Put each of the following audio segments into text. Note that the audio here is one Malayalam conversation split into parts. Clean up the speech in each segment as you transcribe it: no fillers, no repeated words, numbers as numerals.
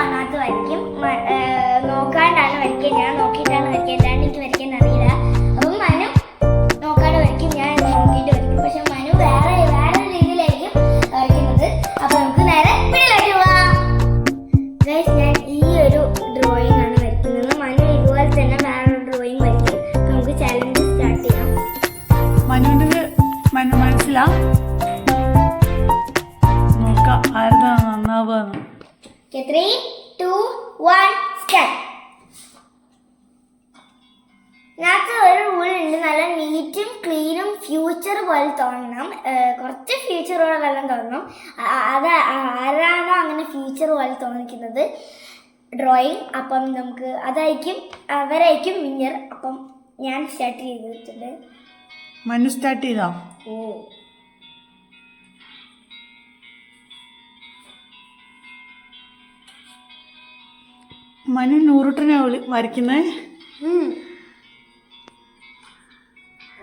അതിനകത്ത് വരയ്ക്കും. നോക്കാണ്ടാണ് വരയ്ക്കുക, ഞാൻ നോക്കിയിട്ടാണ് വരയ്ക്കുക, അല്ലാണ്ട് എനിക്ക് വരയ്ക്കാൻ അറിയില്ല. അപ്പം മനു നോക്കാണ്ട് വരയ്ക്കും, ഞാൻ നോക്കിയിട്ട് വരയ്ക്കും. പക്ഷെ മനു വേറെ രീതിയിലായിരിക്കും വരയ്ക്കുന്നത്. അപ്പൊ നമുക്ക് നേരെ വീട്ടിലേക്ക് പോവാം. ഗൈസ്, ഞാൻ ഈ ഒരു ഡ്രോയിങ് ആണ് വരയ്ക്കുന്നത്. മനു ഇതുപോലെ തന്നെ വേറൊരു ഡ്രോയിങ് വരയ്ക്കും. നമുക്ക് ചാലഞ്ച് സ്റ്റാർട്ട് ചെയ്യാം. മനുവിൻ്റെ മനസ്സിലാ നോക്കാം ആരുതാ നന്നാവുക. 3, 2, 1 സ്റ്റാർട്ട്. ഇതിനകത്ത് ഒരു റൂളുണ്ട്, നല്ല നീറ്റും ക്ലീനും ഫ്യൂച്ചർ പോലെ തോന്നണം. കുറച്ച് ഫ്യൂച്ചറുകളെല്ലാം തോന്നണം. അത് ആരാണോ അങ്ങനെ ഫ്യൂച്ചർ പോലെ തോന്നിക്കുന്നത് ഡ്രോയിങ്, അപ്പം നമുക്ക് അവരായിരിക്കും വിന്നർ. അപ്പം ഞാൻ സ്റ്റാർട്ട് ചെയ്തിട്ടുണ്ട്. മനു സ്റ്റാർട്ട് ചെയ്തോ? ഓ, മനു നൂറുട്ടനെ വരയ്ക്കുന്നേ.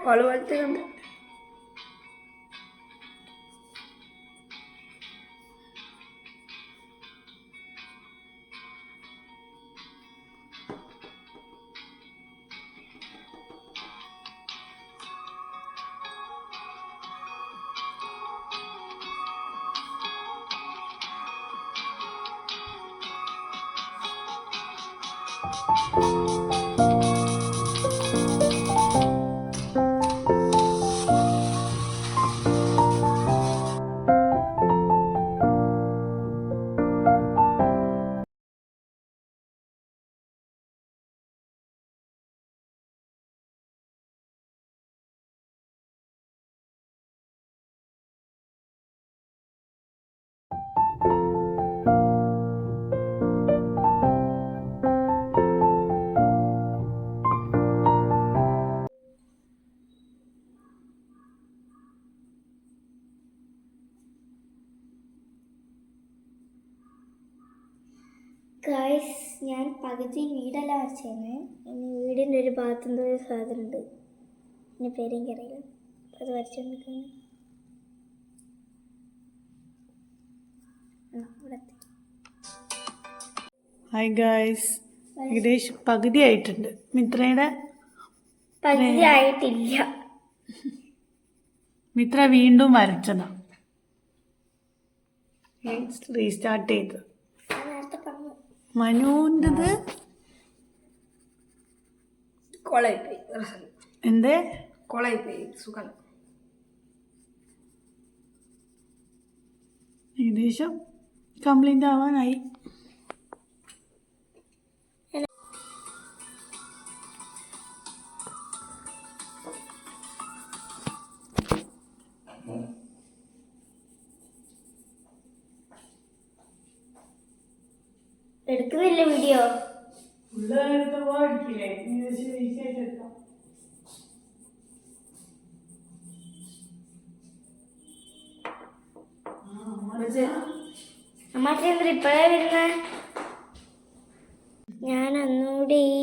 ഓള് പോലത്തെ ഉണ്ട്. ഗൈസ്, ഞാൻ പകുതി വീടല്ല വരച്ചേന്ന്. ഇനി വീടിൻ്റെ ഒരു ഭാഗത്തുനിന്ന് ഒരു സാധനമുണ്ട്, എൻ്റെ പേരെനിക്കറിയില്ല, അത് വരച്ചുകൊണ്ടിരിക്കുന്നു. ഹായ് ഗായ്സ്, ഏകദേശം പകുതി ആയിട്ടുണ്ട്. മിത്രയുടെ പകുതി ആയിട്ടില്ല. മിത്ര വീണ്ടും വരച്ചതാ, റീസ്റ്റാർട്ട് ചെയ്ത്. നേരത്തെ പറഞ്ഞു മനുവിൻ്റെത് കൊളായിപ്പോയി. എന്തേ കൊളായിപ്പോയി, സുഖം. ഏകദേശം കംപ്ലീറ്റ് ആവാനായി. എടുക്കുന്നില്ല വീഡിയോ. അമ്മ ഇപ്പോഴേ വരുന്ന ഞാൻ ഒന്നുകൂടി ഈ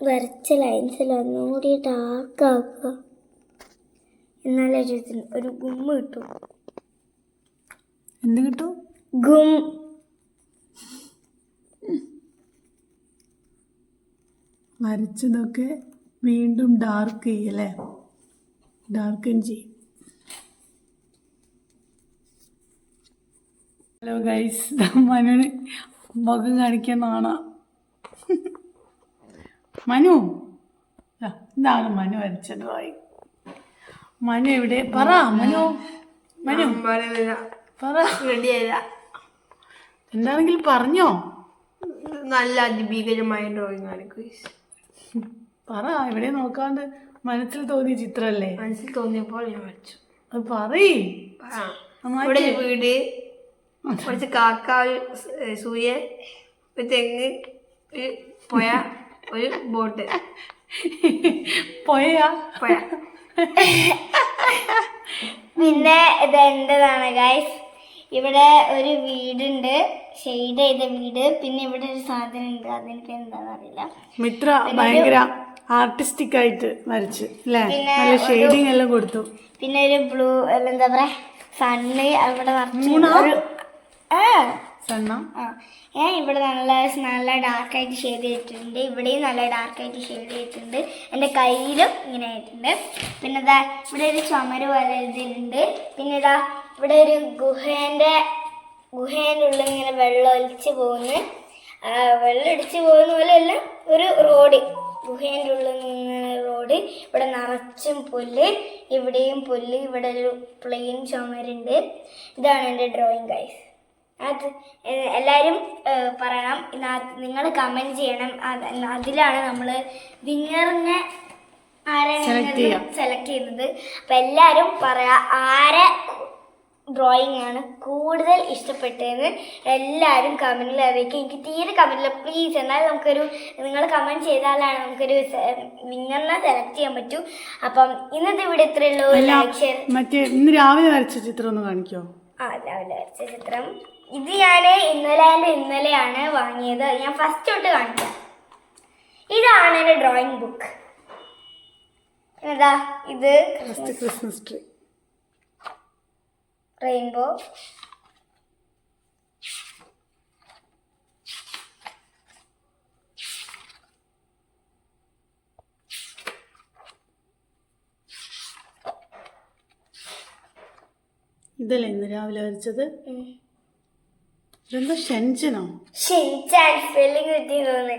വരച്ച ലൈൻസിൽ ഒന്നുകൂടി ഡാർക്കാക്കുക, എന്നാലേ ഒരു ഗുമ്മ കിട്ടും. എന്ത് കിട്ടും? ഗും. വരച്ചതൊക്കെ വീണ്ടും ഡാർക്ക് ചെയ്യല്ലേ, ഡാർക്കൻ ചെയ്യും. ഹലോ ഗൈസ്, മനുവിന് മുഖം കാണിക്കാൻ കാണാം. മനു, ഇതാണ് മനു വരച്ച ഡ്രോയിങ്. മനു എവിടെ? പറ മനു. മനു പറ. എന്താണെങ്കിലും പറഞ്ഞോ. നല്ല അതിഭീകരമായ ഡ്രോയിങ് ആണ്. പറ, എവിടെ നോക്കാണ്ട് മനസ്സിൽ തോന്നിയ ചിത്രല്ലേ? മനസ്സിൽ തോന്നിയപ്പോൾ ഞാൻ വരച്ചു. അത് പറയ്. ഇവിടെ ഒരു വീട്, കുറച്ച് കാക്ക, ഒരു സൂര്യൻ, ഒരു തെങ്ങ്, ഒരു പുഴ, ഒരു ബോട്ട്. പോയാ പുഴ. പിന്നെ ഇത് എന്റേതാണ് ഗൈസ്. ഇവിടെ ഒരു വീടുണ്ട്, ഷെയ്ഡ് ചെയ്ത വീട്. പിന്നെ ഇവിടെ ഒരു സാധനം ഉണ്ട്, അതെനിക്ക് എന്താണെന്ന് അറിയില്ല. മിത്ര ഭയങ്കര ആർട്ടിസ്റ്റിക് ആയിട്ട് വരച്ചു അല്ലേ, നല്ല ഷെയ്ഡിങ് എല്ലാം കൊടുത്തു. പിന്നെ ഒരു ബ്ലൂ എന്താ പറയാ സണ്ണ് അവിടെ സണ്ണ ഞാൻ ഇവിടെ നല്ല ഡാർക്കായിട്ട് ഷെയ്ഡ് ചെയ്തിട്ടുണ്ട്, ഇവിടെയും നല്ല ഡാർക്കായിട്ട് ഷെയ്ഡ് ചെയ്തിട്ടുണ്ട്, എൻ്റെ കയ്യിലും ഇങ്ങനെ ആയിട്ടുണ്ട്. പിന്നെ ഇതാ ഇവിടെ ഒരു ചുമര് പോലെ എഴുതിയിട്ടുണ്ട്. പിന്നെ ഇതാ ഇവിടെ ഒരു ഗുഹേൻ്റെ ഉള്ളിൽ ഇങ്ങനെ വെള്ളം ഒലിച്ച് പോകുന്നു. വെള്ളം ഒലിച്ച് പോകുന്ന പോലെയല്ല, ഒരു റോഡ്, ഗുഹേൻ്റെ ഉള്ളിൽ നിന്ന് റോഡ്. ഇവിടെ നിറച്ചും പുല്ല്, ഇവിടെയും പുല്ല്, ഇവിടെ ഒരു പ്ലെയിൻ ചുമരുണ്ട്. ഇതാണ് എൻ്റെ ഡ്രോയിങ് ഗൈസ്. അത് എല്ലാവരും പറയണം, നിങ്ങൾ കമൻറ്റ് ചെയ്യണം. അതിലാണ് നമ്മൾ വിന്നറിനെ സെലക്ട് ചെയ്യുന്നത്. അപ്പം എല്ലാവരും പറയാം ആരെ ഡ്രോയിങ് ആണ് കൂടുതൽ ഇഷ്ടപ്പെട്ടതെന്ന് എല്ലാവരും കമൻറ്റിൽ അറിയിക്കുക. എനിക്ക് തീരെ കമൻറ്റില്ല പ്ലീസ്. എന്നാലും നിങ്ങൾ കമൻറ്റ് ചെയ്താലാണ് നമുക്കൊരു വിന്നറിനെ സെലക്ട് ചെയ്യാൻ പറ്റൂ. അപ്പം ഇന്നത്തെ ഇവിടെ ഇത്രയുള്ളൂ. മറ്റേ ഇന്ന് രാവിലെ വരച്ച ചിത്രം ഒന്ന് കാണിക്കോ? രാവിലെ വരച്ച ചിത്രം ഇത് ഞാൻ ഇന്നലെയാണ് വാങ്ങിയത്. ഞാൻ ഫസ്റ്റ് തൊട്ട് കാണിക്കാം. ഇതാണ് എൻ്റെ ഡ്രോയിങ് ബുക്ക്. പിന്നെന്താ ഇത് ക്രിസ്മസ് ട്രീ, റെയിൻബോ, ഇതല്ലേ ഇന്ന് രാവിലെ വരച്ചത്? ഇതെന്താ ഷെൻജനോ? ഷിൻചാൻ സ്പെല്ലിംഗ് കിട്ടി തോന്നുന്നു.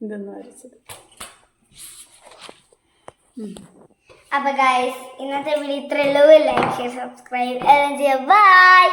ഇതൊന്നും വരച്ചത്. അപ്പൊ ഗൈസ് ഇന്നത്തെ വീഡിയോ ഇത്രയുള്ളൂ. ലൈക്ക്, ഷെയർ, സബ്സ്ക്രൈബ് എല്ലാം ചെയ്യാം. ബൈ.